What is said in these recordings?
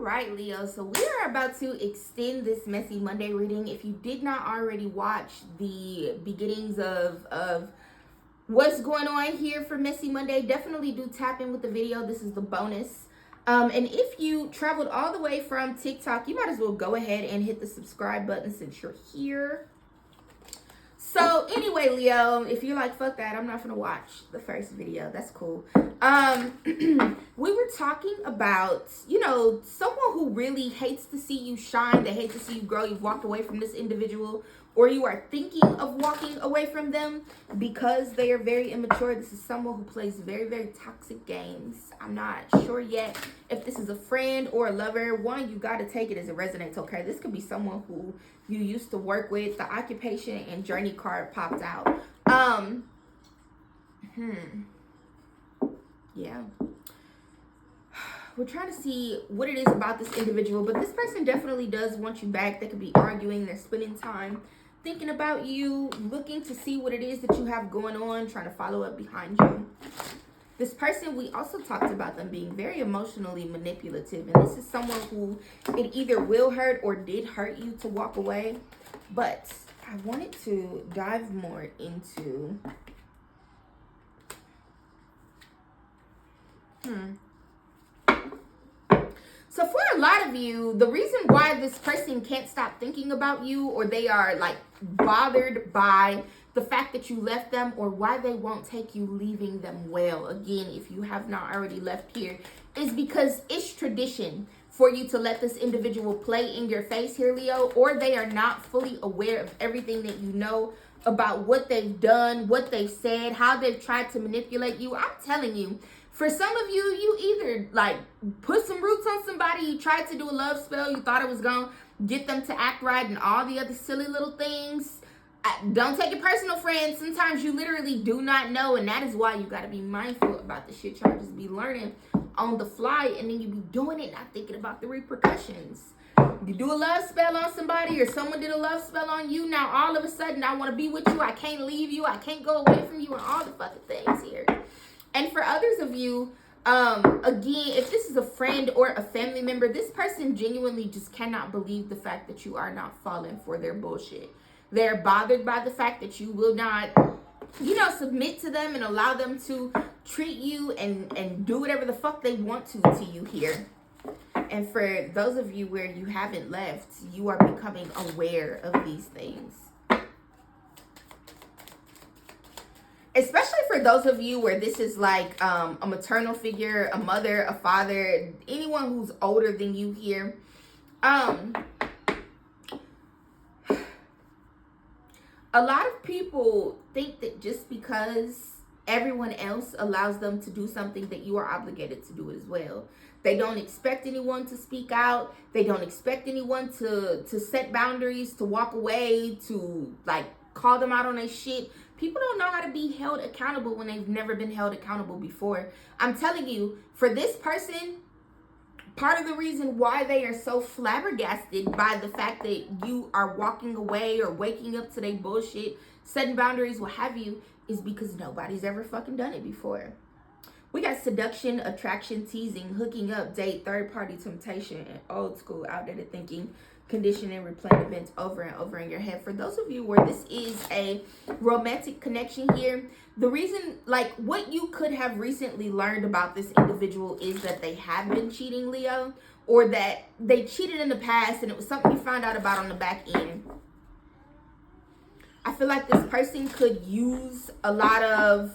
right, Leo, so we are about to extend this Messy Monday reading. If you did not already watch the beginnings of what's going on here for Messy Monday, definitely do tap in with the video. This is the bonus. And if you traveled all the way from TikTok, you might as well go ahead and hit the subscribe button since you're here. So anyway, Leo, if you're like, fuck that, I'm not gonna watch the first video. That's cool. We were talking about, someone who really hates to see you shine. They hate to see you grow. You've walked away from this individual, or you are thinking of walking away from them because they are very immature. This is someone who plays very, very toxic games. I'm not sure yet if this is a friend or a lover. One, you got to take it as it resonates, okay? This could be someone who you used to work with. The occupation and journey card popped out. Yeah. We're trying to see what it is about this individual, but this person definitely does want you back. They could be arguing. They're spending time thinking about you, looking to see what it is that you have going on, trying to follow up behind you. This person, we also talked about them being very emotionally manipulative, and this is someone who it either will hurt or did hurt you to walk away. But I wanted to dive more into So for a lot of you, the reason why this person can't stop thinking about you, or they are like bothered by the fact that you left them, or why they won't take you leaving them well, again, if you have not already left here, is because it's tradition for you to let this individual play in your face here, Leo, or they are not fully aware of everything that you know about what they've done, what they've said, how they've tried to manipulate you. I'm telling you, for some of you, you either like put some roots on somebody, you tried to do a love spell, you thought it was going to get them to act right and all the other silly little things. Don't take it personal, friends. Sometimes you literally do not know, and that is why you got to be mindful about the shit y'all just be learning on the fly, and then you be doing it, not thinking about the repercussions. You do a love spell on somebody, or someone did a love spell on you, now all of a sudden I want to be with you, I can't leave you, I can't go away from you, and all the fucking things here. And for others of you, again, if this is a friend or a family member, this person genuinely just cannot believe the fact that you are not falling for their bullshit. They're bothered by the fact that you will not, submit to them and allow them to treat you and do whatever the fuck they want to you here. And for those of you where you haven't left, you are becoming aware of these things. Especially for those of you where this is like a maternal figure, a mother, a father, anyone who's older than you here. A lot of people think that just because everyone else allows them to do something, that you are obligated to do it as well. They don't expect anyone to speak out. They don't expect anyone to set boundaries, to walk away, to like call them out on their shit. People don't know how to be held accountable when they've never been held accountable before. I'm telling you, for this person, part of the reason why they are so flabbergasted by the fact that you are walking away or waking up to their bullshit, setting boundaries, what have you, is because nobody's ever fucking done it before. We got seduction, attraction, teasing, hooking up, date, third-party temptation, and old school outdated thinking, conditioning, replaying events over and over in your head. For those of you where this is a romantic connection here, the reason, like, what you could have recently learned about this individual is that they have been cheating, Leo, or that they cheated in the past and it was something you found out about on the back end. I feel like this person could use a lot of,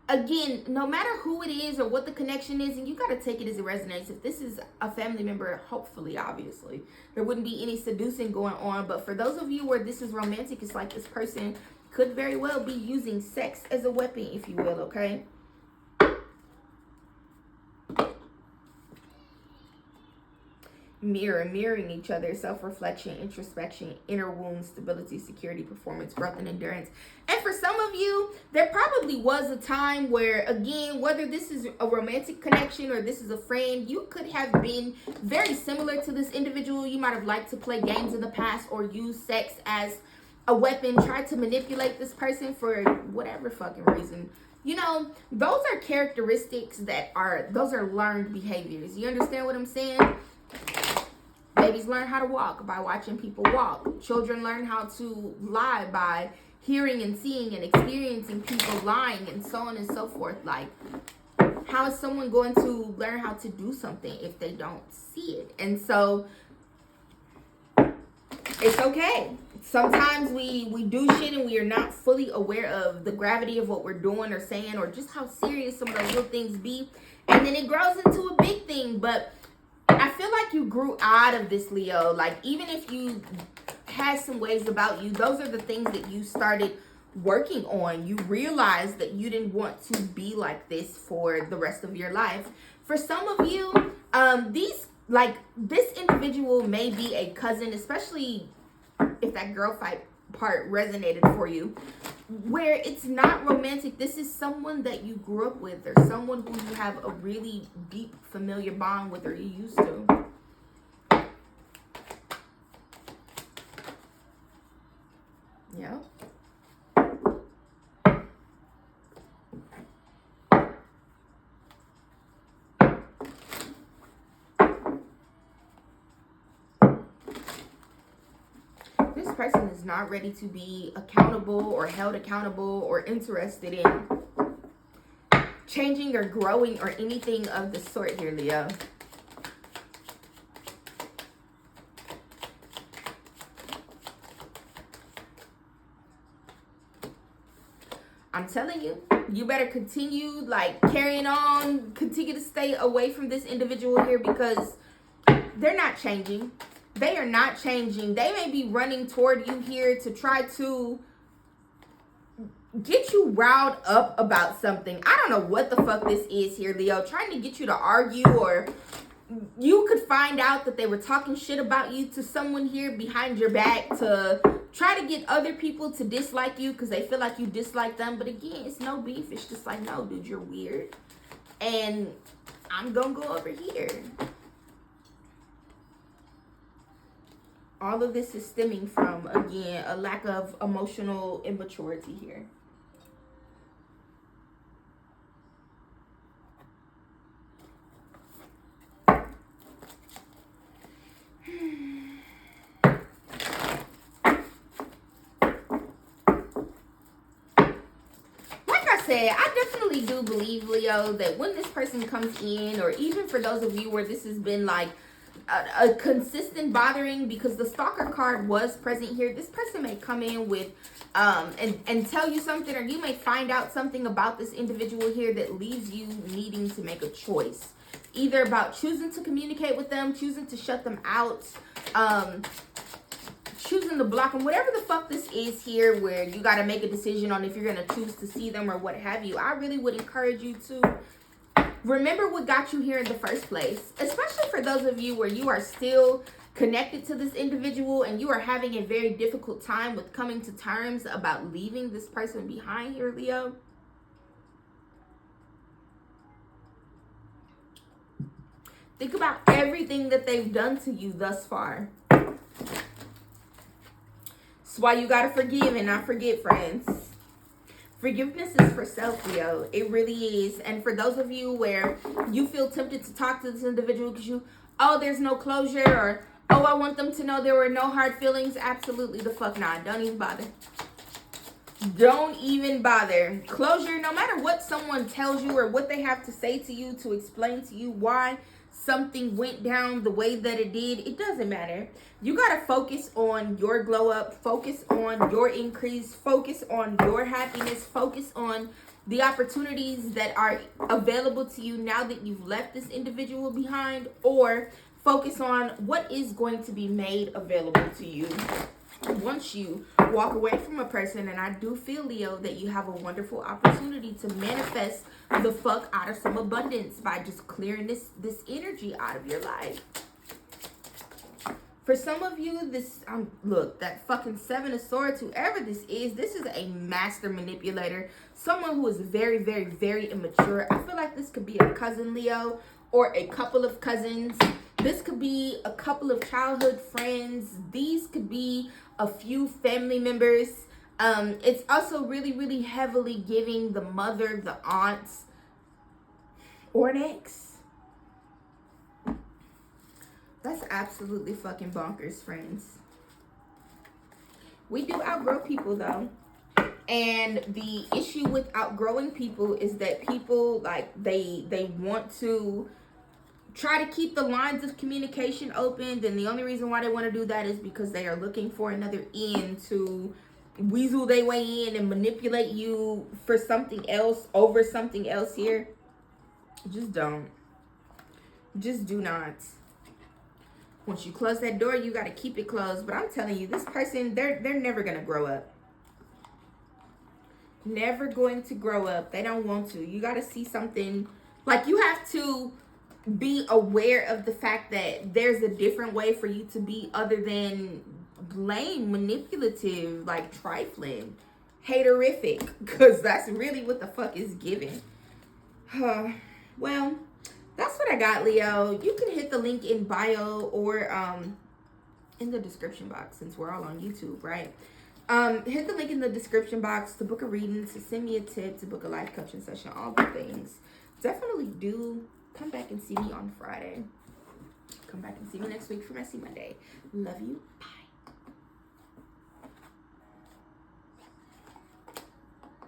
again, no matter who it is or what the connection is, and you got to take it as it resonates. If this is a family member, hopefully, obviously, there wouldn't be any seducing going on. But for those of you where this is romantic, it's like this person could very well be using sex as a weapon, if you will, okay? Mirroring each other, self-reflection, introspection, inner wounds, stability, security, performance, growth, and endurance. And for some of you, there probably was a time where, again, whether this is a romantic connection or this is a friend, you could have been very similar to this individual. You might have liked to play games in the past or use sex as a weapon, try to manipulate this person for whatever fucking reason. You know, those are characteristics those are learned behaviors. You understand what I'm saying? Babies learn how to walk by watching people walk. Children learn how to lie by hearing and seeing and experiencing people lying, and so on and so forth. Like, how is someone going to learn how to do something if they don't see it? And so it's okay. Sometimes we do shit and we are not fully aware of the gravity of what we're doing or saying, or just how serious some of those little things be. And then it grows into a big thing. But I feel like you grew out of this, Leo. Like, even if you had some ways about you, those are the things that you started working on. You realized that you didn't want to be like this for the rest of your life. For some of you, this individual may be a cousin, especially if that girl fight part resonated for you, where it's not romantic. This is someone that you grew up with, or someone who you have a really deep familiar bond with, or you used to. Yeah. This person is not ready to be accountable or held accountable or interested in changing or growing or anything of the sort here, Leo. I'm telling you, you better continue like carrying on, continue to stay away from this individual here, because they're not changing. They are not changing. They may be running toward you here to try to get you riled up about something. I don't know what the fuck this is here, Leo. Trying to get you to argue, or you could find out that they were talking shit about you to someone here behind your back to try to get other people to dislike you because they feel like you dislike them. But again, it's no beef. It's just like, no, dude, you're weird. And I'm gonna go over here. All of this is stemming from, again, a lack of emotional immaturity here. I definitely do believe, Leo, that when this person comes in, or even for those of you where this has been like a consistent bothering, because the stalker card was present here, this person may come in with and tell you something, or you may find out something about this individual here that leaves you needing to make a choice, either about choosing to communicate with them, choosing to shut them out, choosing to block them, whatever the fuck this is here, where you got to make a decision on if you're going to choose to see them or what have you. I really would encourage you to remember what got you here in the first place, especially for those of you where you are still connected to this individual and you are having a very difficult time with coming to terms about leaving this person behind here, Leo. Think about everything that they've done to you thus far. That's why you gotta forgive and not forget, friends. Forgiveness is for self, Leo. It really is. And for those of you where you feel tempted to talk to this individual because there's no closure, or, I want them to know there were no hard feelings. Absolutely the fuck not. Don't even bother. Don't even bother. Closure, no matter what someone tells you or what they have to say to you to explain to you why something went down the way that it did, it doesn't matter. You got to focus on your glow up, focus on your increase, focus on your happiness, focus on the opportunities that are available to you now that you've left this individual behind, or focus on what is going to be made available to you once you walk away from a person. And I do feel, Leo, that you have a wonderful opportunity to manifest the fuck out of some abundance by just clearing this energy out of your life. For some of you, look, that fucking Seven of Swords, whoever this is a master manipulator, someone who is very, very, very immature. I feel like this could be a cousin, Leo, or a couple of cousins. This could be a couple of childhood friends. These could be a few family members. It's also really, really heavily giving the mother, the aunts, or an ex. That's absolutely fucking bonkers, friends. We do outgrow people, though. And the issue with outgrowing people is that people, like, they want to try to keep the lines of communication open. And the only reason why they want to do that is because they are looking for another end to weasel their way in and manipulate you for something else, over something else here. Just don't. Just do not. Once you close that door, you got to keep it closed. But I'm telling you, this person, they're never going to grow up. Never going to grow up. They don't want to. You got to see something. Like, you have to be aware of the fact that there's a different way for you to be other than lame, manipulative, like trifling, haterific. Because that's really what the fuck is given. Well, that's what I got, Leo. You can hit the link in bio or in the description box, since we're all on YouTube, right? Hit the link in the description box to book a reading, to send me a tip, to book a live coaching session, all the things. Definitely do come back and see me on Friday. Come back and see me next week for Messy Monday. Love you. Bye.